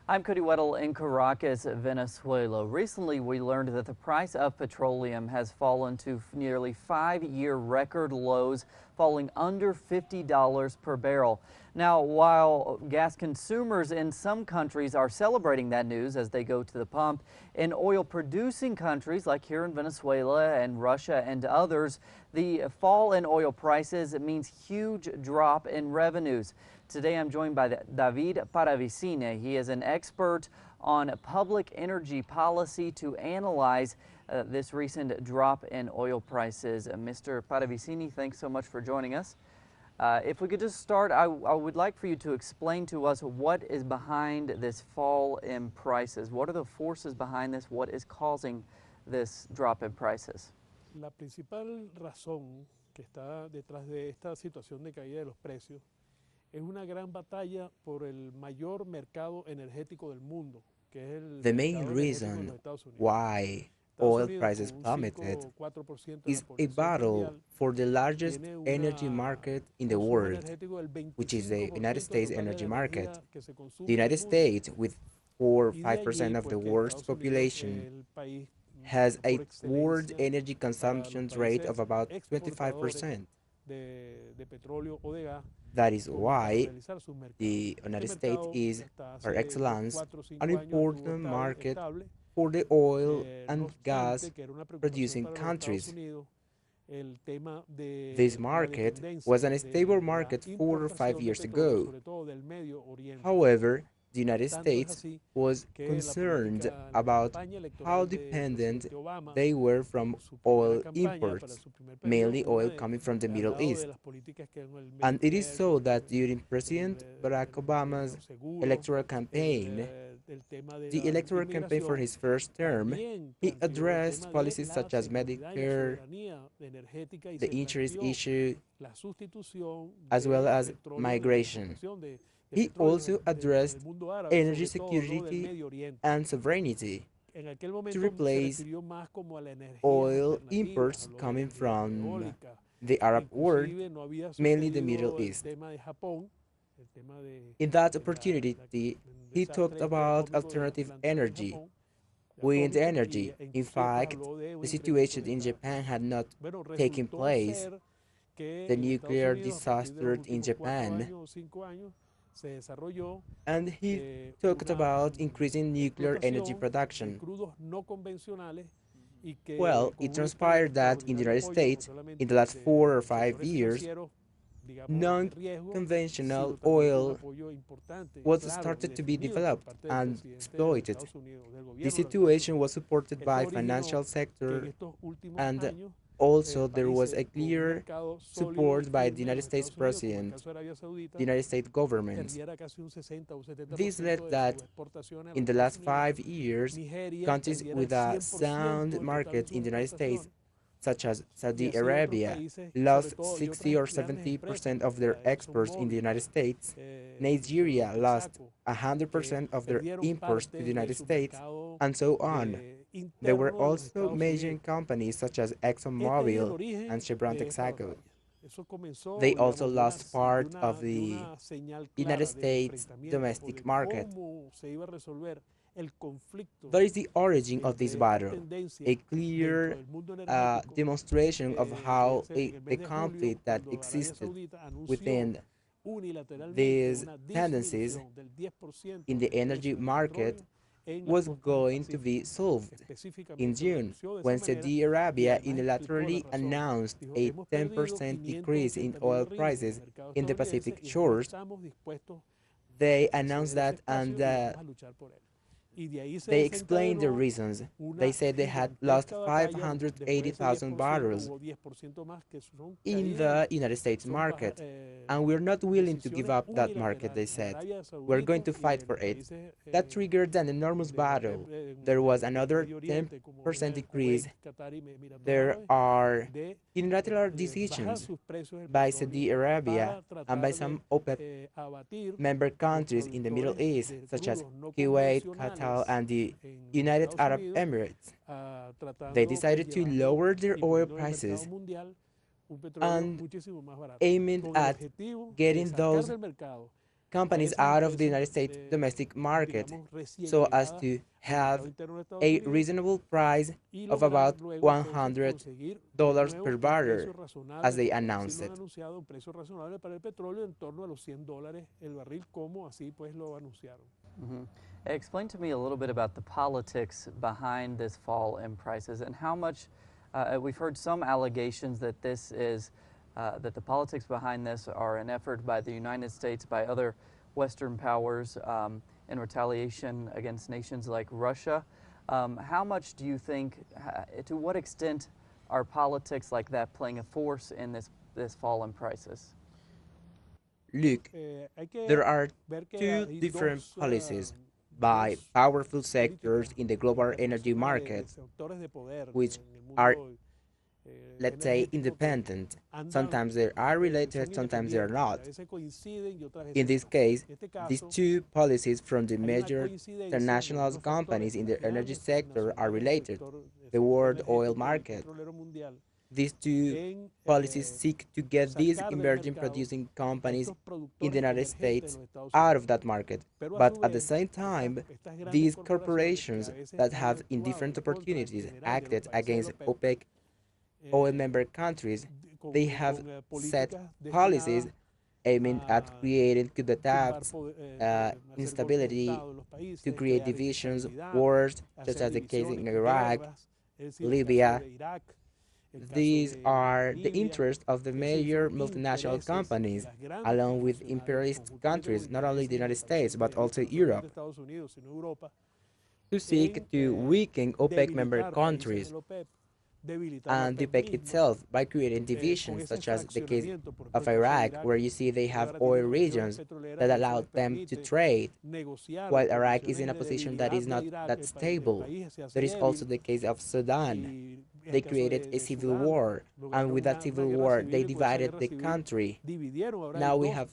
I'm Cody Weddle in Caracas, Venezuela. Recently, we learned that the price of petroleum has fallen to nearly 5-year record lows, falling under $50 per barrel. Now, while gas consumers in some countries are celebrating that news as they go to the pump, in oil-producing countries like here in Venezuela and Russia and others, the fall in oil prices means huge drop in revenues. Today I'm joined by David Paravicini. He is an expert on public energy policy to analyze this recent drop in oil prices. Mr. Paravicini, thanks so much for joining us. If we could just start, I would like for you to explain to us what is behind this fall in prices. What are the forces behind this? What is causing this drop in prices? La principal razón que está detrás de esta situación de caída de los precios es una gran batalla por el mayor mercado energético del mundo, que es el The main mercado energético de los reason Estados Unidos. why Estados oil Unidos, prices con un plummeted 5-4% de la is a población battle mundial, for the largest tiene energy un market in the consumo world, energético del which is the 25% United del States total de energy la market. energía que se consume The en el United mundo. States, with 4 or Y de allí, 5% of the pues, que world's Estados Unidos es population, el país has a por world excelencia energy para los consumption rate of países about exportadores 25%. de petróleo o de gas, That is para why realizar sus mercados. the Este United States mercado is, hasta par hace excellence, 4 o an 5 años estuvo important market estable. for the oil No and obstante, gas que era una preocupación producing para los Estados countries. Unidos el tema This de la market was dependencia an de stable la market 4 or 5 importación de years petróleo, ago. sobre todo del Medio Oriente. However, the United Tanto es States así was que concerned la about campaña how electoral del dependent presidente Obama, they were from su primera oil campaña para imports, su primer periodo, mainly fue una oil coming from the al Middle lado de East. las políticas que eran el And it is Medicare, so that during President Barack de Obama's los seguros, electoral campaign, el tema de the la electoral campaign for inmigración, his first term, también he planteó el addressed tema de policies la such as seguridad y la Medicare, soberanía energética y the se interest planteó issue, la sustitución as well del as petróleo, de la migration. exportación de He petróleo also del addressed mundo árabe, energy sobre todo, ¿no?, del security Medio Oriente. and sovereignty En aquel to momento se replace refirió más como a las energías oil alternativas, imports habló coming de from eólica, the Arab world, inclusive no había mainly the Middle sucedido el East. tema de Japón, el tema de In that el opportunity, he talked desastre este about atómico de alternative planteo en energy, Japón, wind atómico, energy. e In inclusive pues fact, habló de un the incremento situation de in esta Japan had not bueno, taken resultó place. ser que The en Estados nuclear Unidos, a partir de los disaster in últimos 4 Japan, años o 5 años, se desarrolló and he talked una about increasing nuclear energy explotación de production. crudos no convencionales y que Well, it con un transpired that in the extraordinario United apoyo no States, in the solamente last de 4 or 5 inversores years, financieros, digamos, de riesgo, non-conventional sino también con un oil apoyo importante, was claro y started to be definido por developed parte del and presidente de los exploited. Estados Unidos, del This gobierno de los Estados situation Unidos. was supported Esto by originó financial que en sector, estos últimos and años also there was países a con un clear mercado sólido y support by the firme en United los States Estados Unidos, como el president, caso de Arabia the Saudita, United States government. perdiera casi un 60 o un This 70% led de sus that exportaciones a los in the Estados last Unidos. 5 years, Nigeria countries perdiera el with a 100% sound del total de market sus in the United States, exportaciones such as y Saudi así otros Arabia, países, sobre lost todo, y 60 otras or grandes empresas 70% of como their la exports in the ExxonMobil, United States. los Nigeria lost Texaco, que 100% of their perdieron imports to parte the de United su States, mercado and so on. There were interno de los also Estados major Unidos. companies such as Este es el ExxonMobil and origen Chevron de esta Texaco. batalla. Eso comenzó, They also digamos, lost part of de the una señal United clara de States enfrentamiento o de domestic market. cómo se iba a resolver el conflicto That is the origin of this entre estas battle, a tendencias dentro clear del mundo energético. demonstration of how En el the mes de julio, conflict that cuando Arabia existed Saudita anunció within unilateralmente these una tendencies disminución del 10% in the del energy precio del market petróleo en las was costas del going to Pacífico. be solved. In Específicamente lo June, anunció de esa when manera Saudi y Arabia además explicó las unilaterally razones. announced Dijo, a hemos perdido 10% decrease in 580 mil oil barriles en el prices mercado in the estadounidense Pacific y no shores. estamos dispuestos They a announced ceder ese that, and espacio y vamos a luchar por él. Y de ahí se they explained the desencadenó reasons. They una said they had lost gigantesca batalla. Después de ese 580,000 10% barrels hubo 10% más que son in caídas, the United States son market, and we're not willing to give decisiones up that market, they unilaterales de said. Arabia We're going Saudita to y fight de for los it. países That triggered an enormous battle. There was del another Medio Oriente, como es 10% Kuwait, decrease. Qatar y Emiratos There Árabes, are de unilateral bajar decisions sus precios del by petróleo Saudi Arabia para and by tratar de some OPEC abatir member los countries in the Middle productores East, de such as crudos no Kuwait, Qatar, convencionales and the en los United Estados Arab Unidos, Emirates. They tratando, pues, decided to llevando lower their y oil poniendo en el mercado prices mundial un petróleo and muchísimo más barato, aiming con el at objetivo de getting sacar those del mercado companies out of the United States domestic market so as to have a reasonable price of about $100 per barrel, as they announced it. anunciado un precio razonable para el petróleo en torno a los $100 el barril, como así pues lo anunciaron. Explain to me a little bit about the politics behind this fall in prices and how much we've heard some allegations that this is that the politics behind this are an effort by the United States, by other Western powers in retaliation against nations like Russia. How much do you think, to what extent are politics like that playing a force in this fall in prices? Look, there are two different policies by powerful sectors in the global energy market, which are, let's say, independent. Sometimes they are related, sometimes they are not. In this case, these two policies from the major international companies in the energy sector are related. The world oil market. These two policies seek to get these emerging producing companies in the United States out of that market. But at the same time, these corporations that have in different opportunities acted against OPEC oil member countries, they have set policies aiming at creating coup d'etats, instability, to create divisions, wars, such as the case in Iraq, Libya. These are the interests of the major multinational companies, along with imperialist countries, not only the United States, but also Europe, who seek to weaken OPEC member countries and the OPEC itself by creating divisions, such as the case of Iraq, where you see they have oil regions that allow them to trade, while Iraq is in a position that is not that stable. There is also the case of Sudan. They created a civil war, and with that civil war, they divided the country. Now we have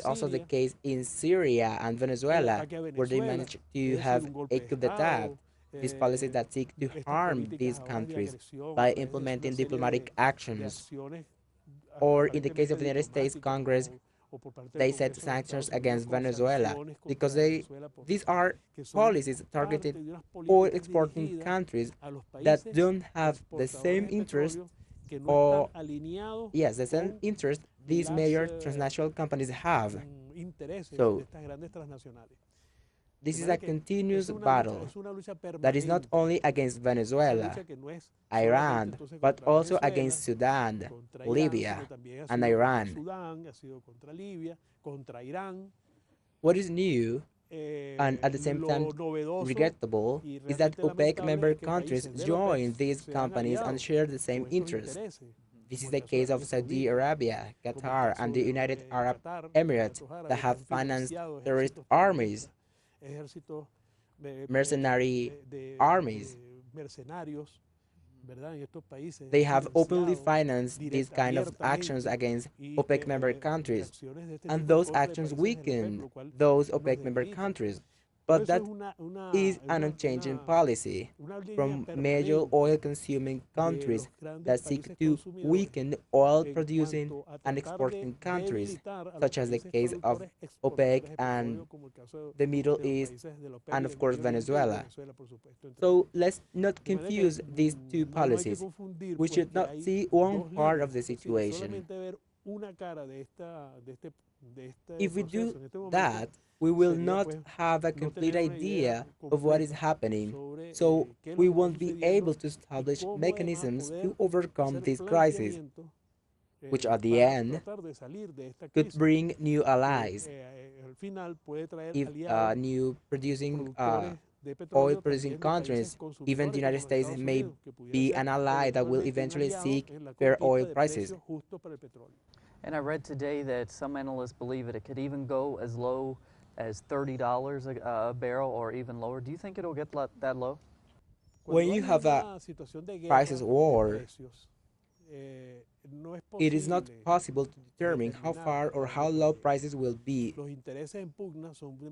also the case in Syria and Venezuela, where they managed to have a coup d'etat. These policies that seek to harm these countries by implementing diplomatic actions. Or in the case of the United States Congress, they set sanctions against Venezuela because these are policies targeted oil exporting countries that don't have the same interest or the same interest these major transnational companies have. So this is a continuous battle that is not only against Venezuela, Iran, but also against Sudan, Libya, and Iran. What is new and at the same time regrettable is that OPEC member countries join these companies and share the same interests. This is the case of Saudi Arabia, Qatar, and the United Arab Emirates that have financed terrorist armies, mercenary armies. They have openly financed these kind of actions against OPEC member countries, and those actions weaken those OPEC member countries. But that is an unchanging policy from major oil-consuming countries that seek to weaken oil-producing and exporting countries, such as the case of OPEC and the Middle East, and of course Venezuela. So let's not confuse these two policies. We should not see one part of the situation. If we do that, we will not have a complete idea of what is happening, so we won't be able to establish mechanisms to overcome this crisis, which at the end could bring new allies. If new oil-producing countries, even the United States, may be an ally that will eventually seek fair oil prices. And I read today that some analysts believe that it could even go as low as $30 a barrel or even lower. Do you think it'll get that low? When you have a prices war, it is not possible to determine how far or how low prices will be.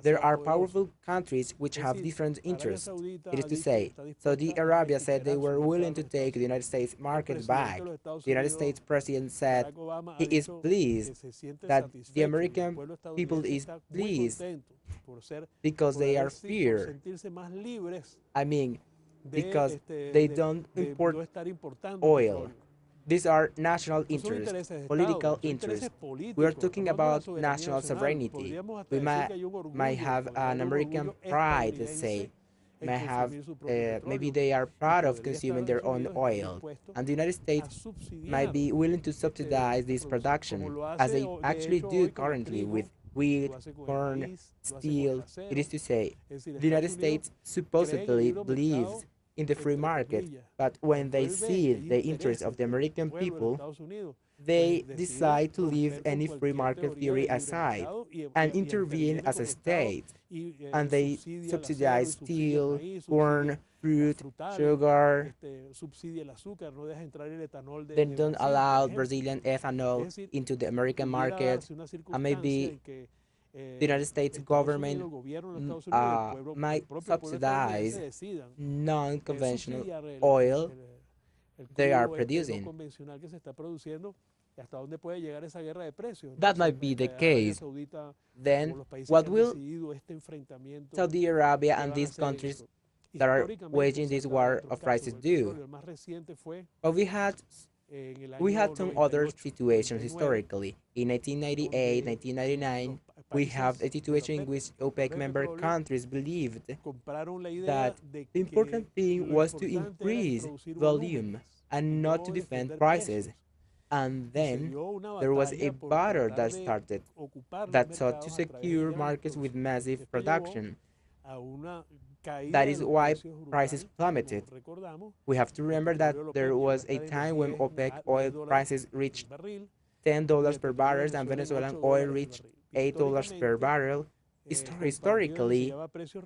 There are powerful countries which have different interests. It is to say, Saudi Arabia said they were willing to take the United States market back. The United States president said he is pleased that the American people is pleased because they are fear. I mean, because they don't import oil. These are national interests, political interests. We are talking about national sovereignty. We might have an American pride, let's say, may have maybe they are proud of consuming their own oil, and the United States might be willing to subsidize this production, as they actually do currently with wheat, corn, steel. It is to say, the United States supposedly believes in the free market, but when they see the interests of the American people, they decide to leave any free market theory aside and intervene as a state, and they subsidize steel, corn, fruit, sugar. They don't allow Brazilian ethanol into the American market, and maybe the United States government might subsidize non-conventional oil they are producing. That might be the case. Then, what will Saudi Arabia and these countries that are waging this war of prices do? Well, we had some other situations historically. In 1998, 1999, we have a situation in which OPEC member countries believed that the important thing was to increase volume and not to defend prices. And then there was a battle that started that sought to secure markets with massive production. That is why prices plummeted. We have to remember that there was a time when OPEC oil prices reached $10 per barrel and Venezuelan oil reached $8 per barrel. Historically,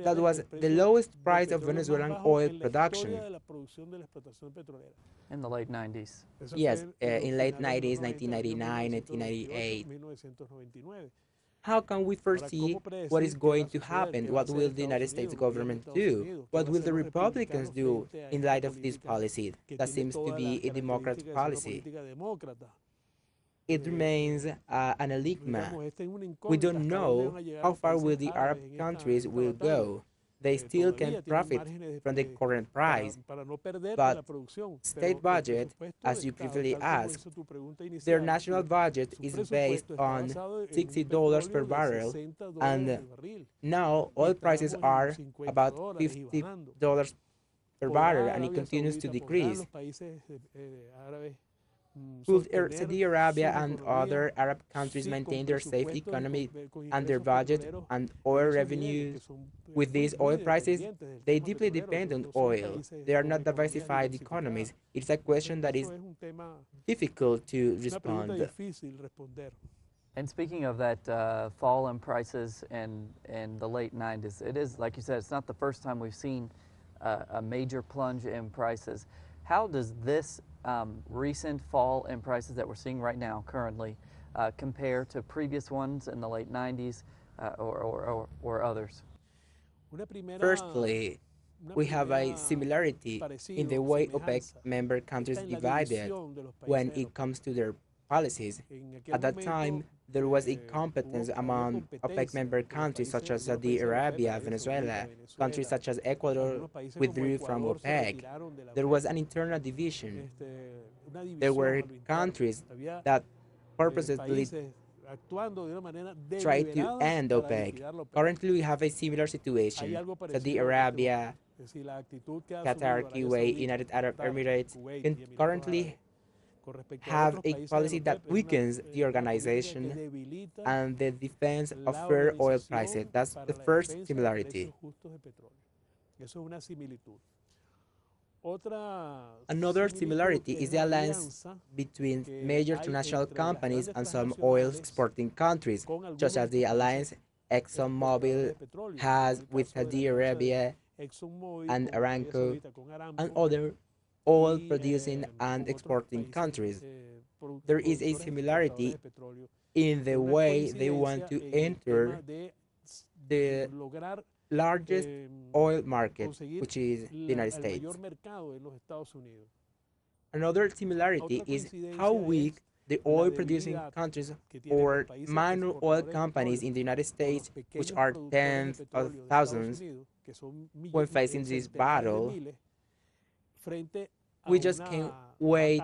that was the lowest price of Venezuelan oil production. In the late 90s. Yes, in late 90s, 1999, 1998. How can we foresee what is going to happen? What will the United States government do? What will the Republicans do in light of this policy that seems to be a Democrat policy? It remains an enigma. We don't know how far will the Arab countries will go. They still can profit from the current price, but state budget, as you previously asked, their national budget is based on $60 per barrel, and now oil prices are about $50 per barrel, and it continues to decrease. Could Saudi Arabia and other Arab countries maintain their safe economy and their budget and oil revenues with these oil prices? They deeply depend on oil. They are not diversified economies. It's a question that is difficult to respond. And speaking of that fall in prices in the late 90s, it is, like you said, it's not the first time we've seen a major plunge in prices. How does this recent fall in prices that we're seeing right now currently compare to previous ones in the late 90s or others? Firstly, we have a similarity in the way OPEC member countries divided when it comes to their policies. At that time, there was a competence among OPEC member countries such as Saudi Arabia, Venezuela. Countries such as Ecuador withdrew from OPEC. There was an internal division. There were countries that purposely tried to end OPEC. Currently, we have a similar situation. Saudi Arabia, Qatar, Kuwait, United Arab Emirates can currently have a policy that weakens the organization and the defense of fair oil prices. That's the first similarity. Another similarity is the alliance between major international companies and some oil exporting countries, such as the alliance ExxonMobil has with Saudi Arabia and Aramco and other oil producing and exporting countries. there is a similarity in the way they want to enter the largest oil market, which is the United States. Another similarity is how weak the oil producing countries or minor oil companies in the United States, which are tens of thousands, when facing this battle. We just can't wait.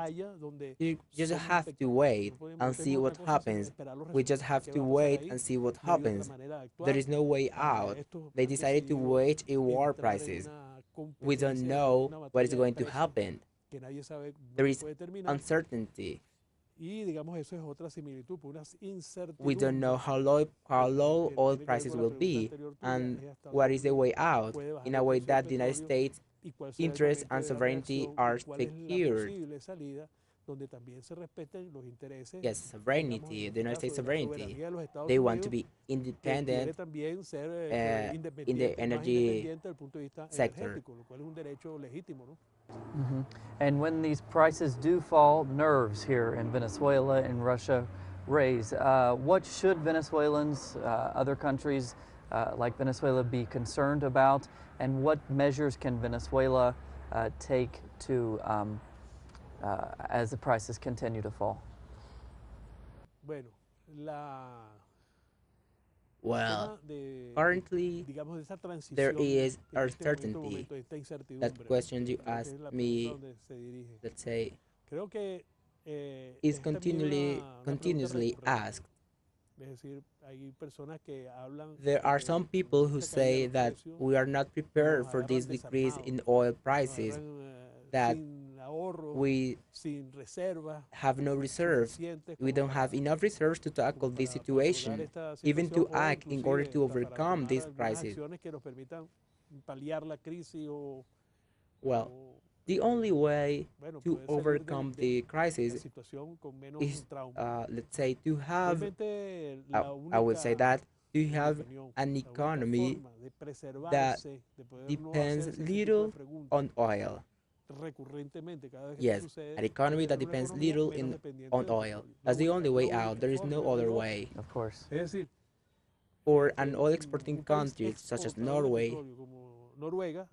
You just have to wait and see what happens. We just have to wait and see what happens. There is no way out. They decided to wage a war prices. We don't know what is going to happen. There is uncertainty. We don't know how low oil prices will be and what is the way out, in a way that the United States interests and sovereignty are secured. Yes, sovereignty, the United States sovereignty. They want to be independent in the energy sector. And when these prices do fall, nerves here in Venezuela and Russia raise. What should Venezuelans, other countries like Venezuela, be concerned about, and what measures can Venezuela take to as the prices continue to fall? Well, currently there is uncertainty. That question you asked me, let's say, is continuously asked. There are some people who say that we are not prepared for this decrease in oil prices, that we have no reserves. We don't have enough reserves to tackle this situation, even to act in order to overcome this crisis. Well, the only way to overcome the crisis is, let's say, to have, I would say that, to have an economy that depends little on oil. Yes, an economy that depends little on oil. That's the only way out. There is no other way. Of course. For an oil exporting country such as Norway,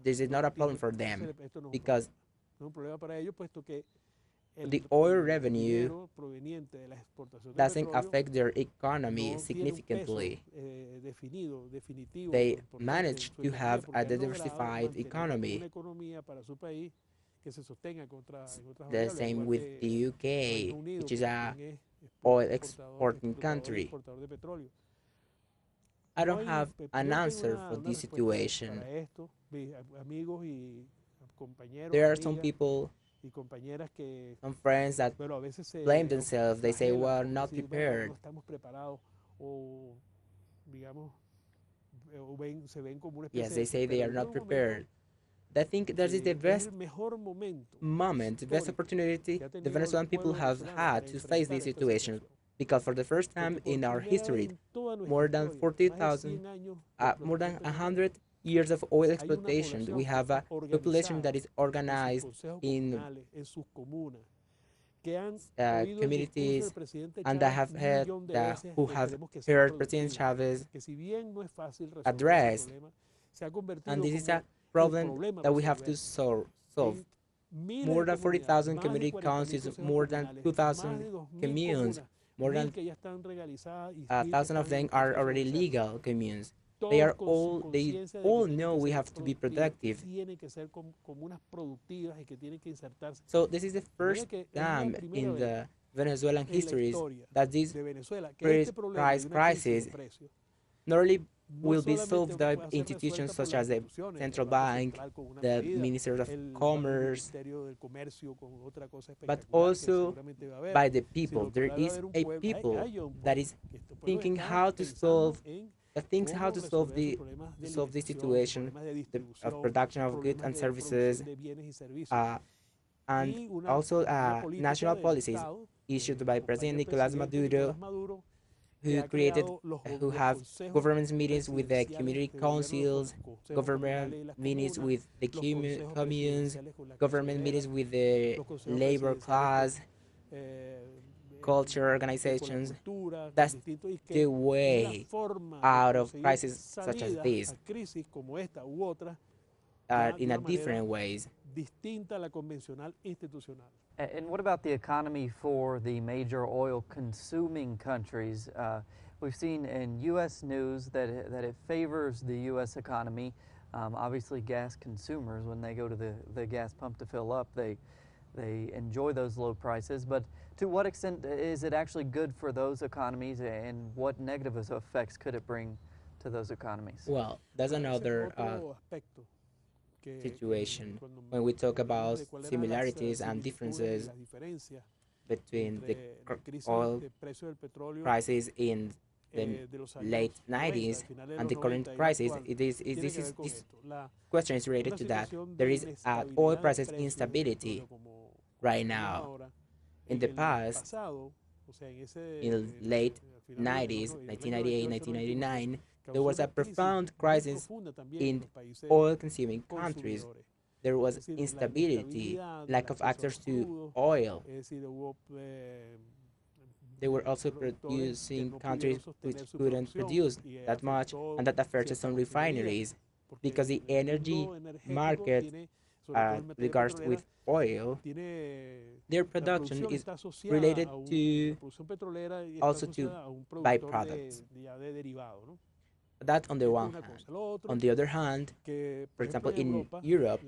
this is not a problem for them because the oil revenue doesn't affect their economy significantly. They manage to have a diversified economy. The same with the UK, which is an oil exporting country. I don't have an answer for this situation. There are some people, some friends that blame themselves. They say, well, not prepared. Yes, they say they are not prepared. I think that is the best moment, the best opportunity the Venezuelan people have had to face this situation. Because for the first time in our history, more than 40,000, more than 100 years of oil exploitation, we have a population that is organized in communities, and I have heard who have heard President Chavez address, and this is a problem that we have to solve. More than 40,000 community councils, more than 2,000 communes, more than 1,000 of them are already legal communes. They all know we have to be productive. So this is the first time in the Venezuelan history that this price crisis not only will be solved by institutions such as the Central Bank, the Ministry of Commerce, but also by the people. There is a people that is thinking how to solve the situation of production of goods and services, and also national policies issued by President Nicolas Maduro, who have government meetings with the community councils, government meetings with the communes, government meetings with the labor class, agriculture organizations. That's the way out of crises such as this, in a different ways. And what about the economy for the major oil-consuming countries? We've seen in U.S. news that it favors the U.S. economy. Obviously, gas consumers, when they go to the gas pump to fill up, they enjoy those low prices. But to what extent is it actually good for those economies, and what negative effects could it bring to those economies? Well, that's another situation when we talk about similarities and differences between the oil prices in the late 90s and the current crisis. This question is related to that. There is oil prices instability right now. In the past, in late 90s, 1998, 1999, there was a profound crisis in oil-consuming countries. There was instability, lack of access to oil. They were also producing countries which couldn't produce that much, and that affected some refineries because the energy market, regards with oil, their production is related to also to byproducts. That on the one hand. On the other hand, for example, in Europe,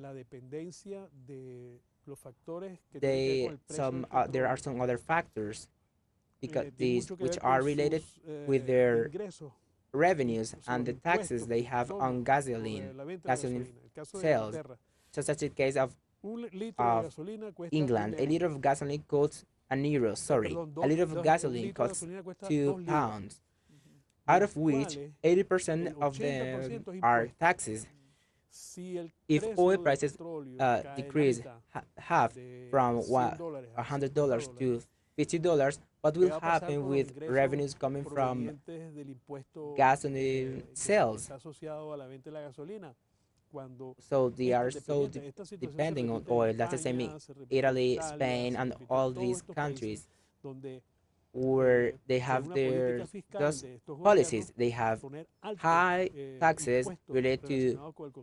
there are some other factors because which are related with their revenues and the taxes they have on gasoline sales. So such a case of England, a liter of gasoline costs €1. Sorry, a liter of gasoline costs £2, out of which 80% of them are taxes. If oil prices decrease half from $100 to $50, what will happen with revenues coming from gasoline sales? So they are so depending on oil. That's the same in Italy, Spain, and all these countries where they have their just policies. They have high taxes related to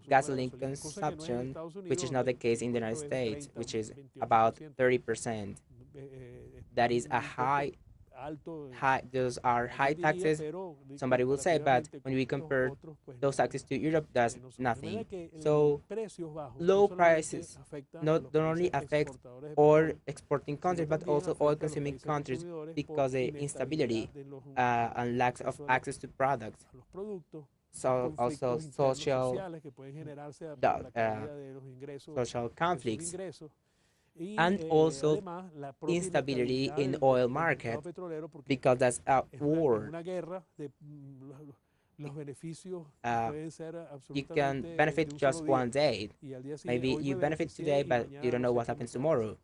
gasoline consumption, which is not the case in the United States, which is about 30%. That is a high, those are high taxes, somebody will say, but when we compare those taxes to Europe, that's nothing. So low prices not only affect oil exporting countries, but also oil consuming countries because of instability and lack of access to products. So also social conflicts, and also instability in oil market because that's a war. You can benefit just one day. Maybe you benefit today, but you don't know what happens tomorrow.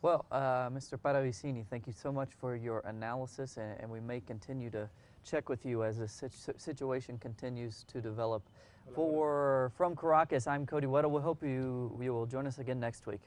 Well, Mr. Paravicini, thank you so much for your analysis, and we may continue to check with you as the situation continues to develop. From Caracas, I'm Cody Weddle. We hope you will join us again next week.